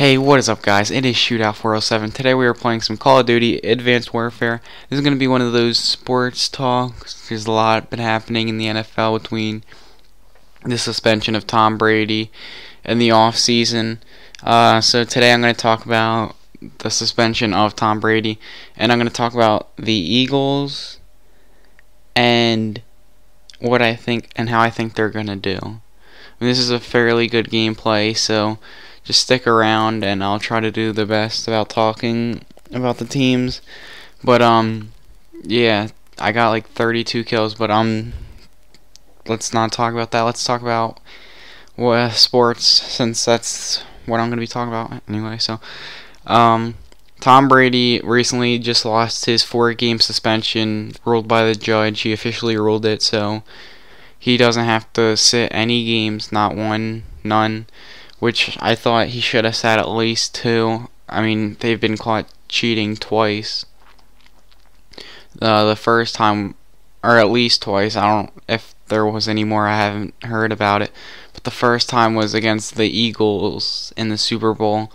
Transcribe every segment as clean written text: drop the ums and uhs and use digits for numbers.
Hey, what is up, guys? It is Shootout 407. Today we are playing some Call of Duty Advanced Warfare. This is going to be one of those sports talks. There's a lot been happening in the NFL between the suspension of Tom Brady and the off season. So today I'm going to talk about the suspension of Tom Brady, and I'm going to talk about the Eagles and what I think and how I think they're going to do. This is a fairly good gameplay, so just stick around and I'll try to do the best about talking about the teams. But yeah, I got like 32 kills, but let's not talk about that. Let's talk about sports, since that's what I'm going to be talking about anyway. So Tom Brady recently just lost his 4-game suspension ruled by the judge. He officially ruled it, so he doesn't have to sit any games, not one, none, which I thought he should have sat at least 2. I mean, they've been caught cheating twice. The first time, or at least twice. I don't know if there was any more. I haven't heard about it. But the first time was against the Eagles in the Super Bowl,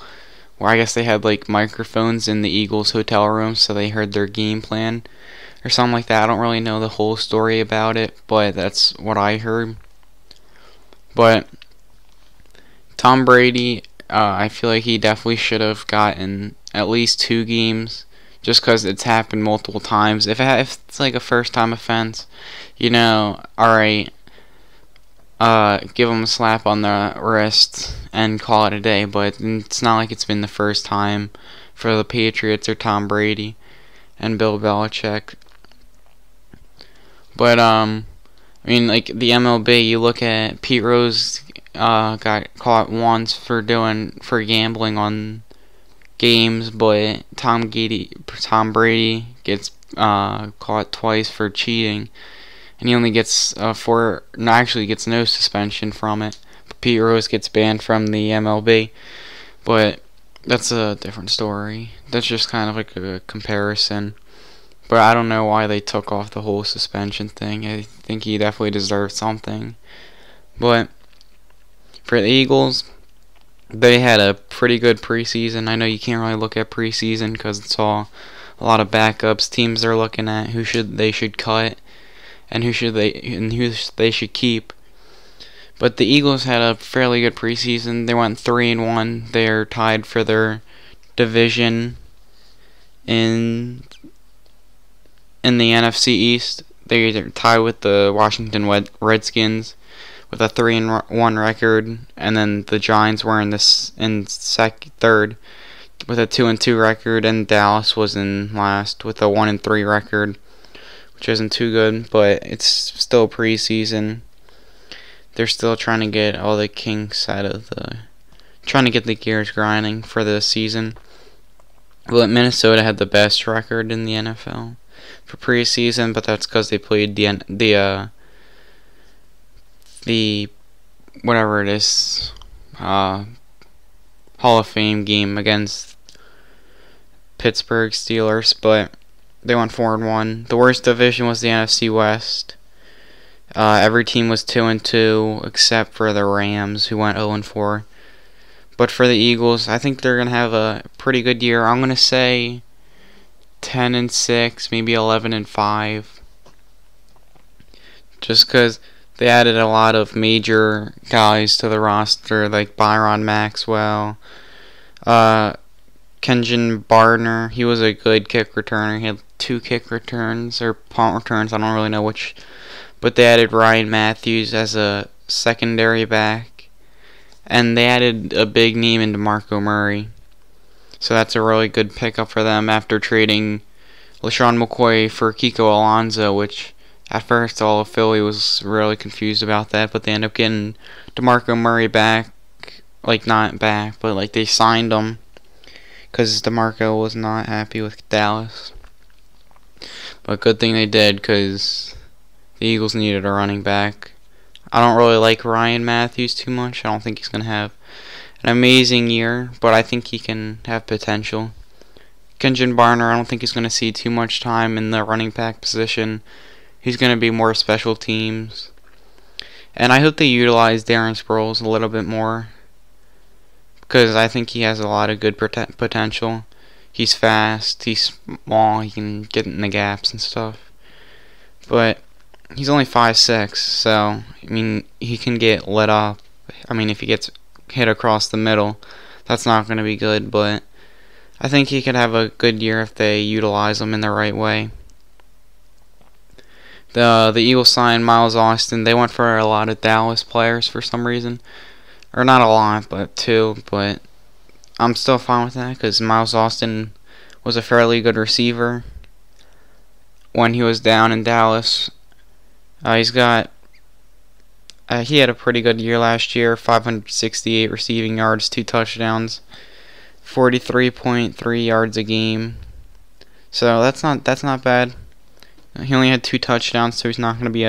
where I guess they had like microphones in the Eagles hotel room, so they heard their game plan or something like that. I don't really know the whole story about it, but that's what I heard. But Tom Brady, I feel like he definitely should have gotten at least 2 games, just because it's happened multiple times. If it's like a first-time offense, alright, give him a slap on the wrist and call it a day. But it's not like it's been the first time for the Patriots or Tom Brady and Bill Belichick. But I mean, like the MLB, you look at Pete Rose got caught once for gambling on games, but Tom Brady gets caught twice for cheating, and he only gets gets no suspension from it. But Pete Rose gets banned from the MLB, but that's a different story. That's just kind of like a comparison. But I don't know why they took off the whole suspension thing. I think he definitely deserved something. But for the Eagles, they had a pretty good preseason. I know you can't really look at preseason because it's all a lot of backups. Teams are looking at who they should cut and who they should keep. But the Eagles had a fairly good preseason. They went 3-1. They're tied for their division in the NFC East. They're tied with the Washington Redskins with a 3-1 record, and then the Giants were in third with a 2-2 record, and Dallas was in last with a 1-3 record, which isn't too good, but it's still preseason. They're still trying to get all the kinks out of trying to get the gears grinding for the season. But Minnesota had the best record in the NFL for preseason, but that's because they played the whatever it is, Hall of Fame game against Pittsburgh Steelers, but they went 4-1. The worst division was the NFC West. Every team was 2-2 except for the Rams, who went 0-4. But for the Eagles, I think they're gonna have a pretty good year. I'm gonna say 10-6, maybe 11-5, just because they added a lot of major guys to the roster, like Byron Maxwell, Kenjon Barner. He was a good kick returner. He had 2 kick returns or punt returns. I don't really know which, but they added Ryan Matthews as a secondary back, and they added a big name in DeMarco Murray. So that's a really good pickup for them after trading LaShawn McCoy for Kiko Alonso, which at first all of Philly was really confused about that, but they ended up getting DeMarco Murray back. Like, not back, but like they signed him because DeMarco was not happy with Dallas. But good thing they did, because the Eagles needed a running back. I don't really like Ryan Matthews too much. I don't think he's going to have an amazing year, but I think he can have potential. Kenjon Barner, I don't think he's going to see too much time in the running back position. He's going to be more special teams. And I hope they utilize Darren Sproles a little bit more, because I think he has a lot of good potential. He's fast, he's small, he can get in the gaps and stuff. But he's only 5'6", so I mean he can get lit up. I mean if he gets hit across the middle, that's not going to be good, but I think he could have a good year if they utilize him in the right way. The Eagles signed Miles Austin. They went for a lot of Dallas players for some reason. Or not a lot, but 2. But I'm still fine with that because Miles Austin was a fairly good receiver when he was down in Dallas. He had a pretty good year last year. 568 receiving yards, 2 touchdowns, 43.3 yards a game. So that's not bad. He only had 2 touchdowns, so he's not going to be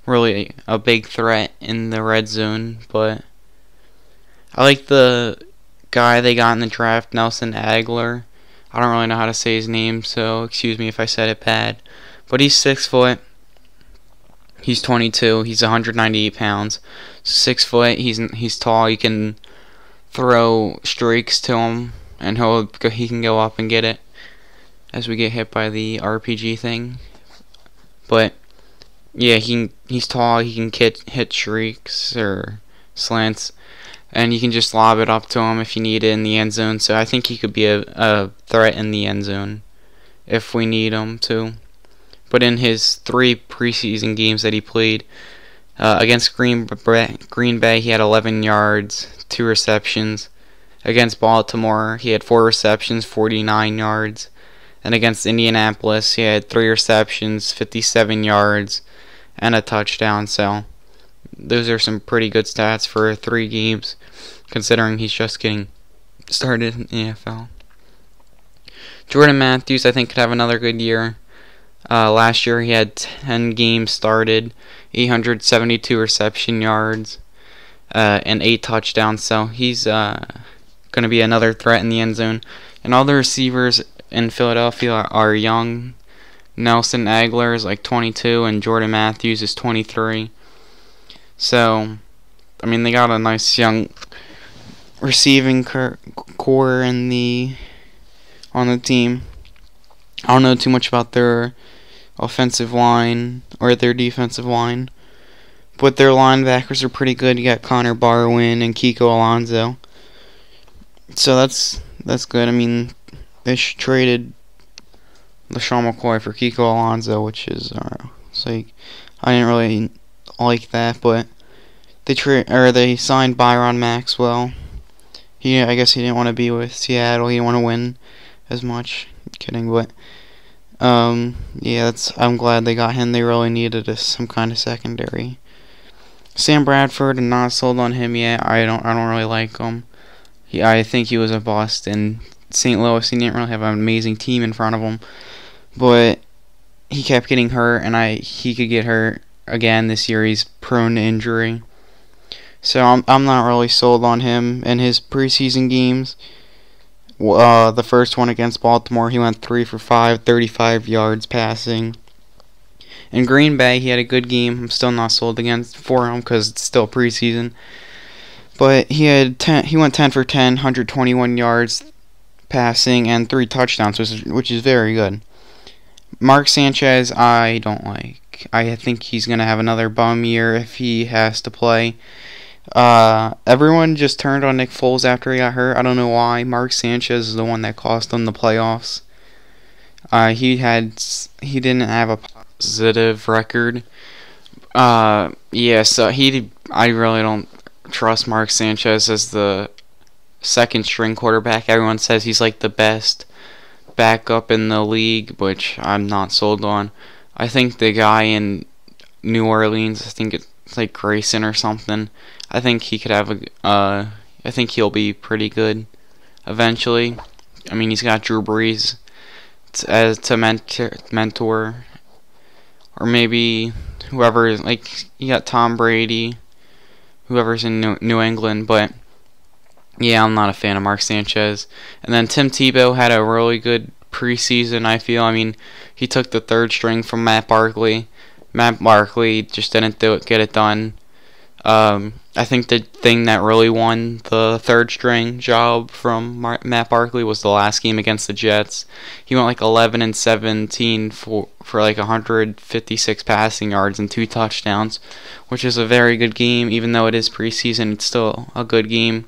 really a big threat in the red zone. But I like the guy they got in the draft, Nelson Aguilar. I don't really know how to say his name, so excuse me if I said it bad. But he's 6 foot. He's 22. He's 198 pounds. 6 foot. He's tall. He can throw streaks to him, and he can go up and get it as we get hit by the RPG thing. But yeah, he's tall. He can hit streaks or slants, and you can just lob it up to him if you need it in the end zone. So I think he could be a threat in the end zone if we need him to. But in his 3 preseason games that he played against Green Bay, he had 11 yards, 2 receptions. Against Baltimore, he had 4 receptions, 49 yards. And against Indianapolis, he had 3 receptions, 57 yards, and a touchdown. So those are some pretty good stats for 3 games, considering he's just getting started in the NFL. Jordan Matthews, I think, could have another good year. Last year, he had 10 games started, 872 reception yards, and 8 touchdowns. So he's going to be another threat in the end zone. And all the receivers in Philadelphia are young. Nelson Aguilar is like 22, and Jordan Matthews is 23. So, I mean, they got a nice young receiving core on the team. I don't know too much about their offensive line or their defensive line, but their linebackers are pretty good. You got Connor Barwin and Kiko Alonso. So that's good. I mean, they traded LaShawn McCoy for Kiko Alonso, which is it's like I didn't really like that, but they signed Byron Maxwell. I guess he didn't want to be with Seattle. He didn't want to win as much. Kidding, but yeah, I'm glad they got him. They really needed some kind of secondary. Sam Bradford, I'm not sold on him yet. I don't really like him. I think he was a bust in St. Louis. He didn't really have an amazing team in front of him, but he kept getting hurt, and he could get hurt again this year. He's prone to injury, so I'm not really sold on him in his preseason games. The first one against Baltimore, he went 3 for 5, 35 yards passing. In Green Bay, he had a good game. I'm still not sold for him because it's still preseason. But he went 10 for 10, 121 yards passing, and 3 touchdowns, which is very good. Mark Sanchez, I don't like. I think he's going to have another bum year if he has to play. Everyone just turned on Nick Foles after he got hurt. I don't know why. Mark Sanchez is the one that cost them the playoffs. He didn't have a positive record. Yeah, so I really don't trust Mark Sanchez as the second string quarterback. Everyone says he's like the best backup in the league, which I'm not sold on. I think the guy in New Orleans, I think it's like Grayson or something. I think he could have I think he'll be pretty good eventually. I mean, he's got Drew Brees to mentor, or maybe whoever, like, you got Tom Brady, whoever's in New England. But yeah, I'm not a fan of Mark Sanchez. And then Tim Tebow had a really good preseason, I feel. I mean, he took the 3rd string from Matt Barkley. Matt Barkley just didn't get it done. I think the thing that really won the third string job from Matt Barkley was the last game against the Jets. He went like 11 and 17 for like 156 passing yards and 2 touchdowns, which is a very good game. Even though it is preseason, it's still a good game.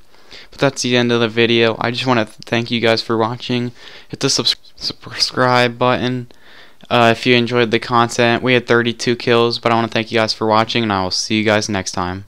But that's the end of the video. I just want to thank you guys for watching. Hit the subscribe button if you enjoyed the content. We had 32 kills, but I want to thank you guys for watching, and I will see you guys next time.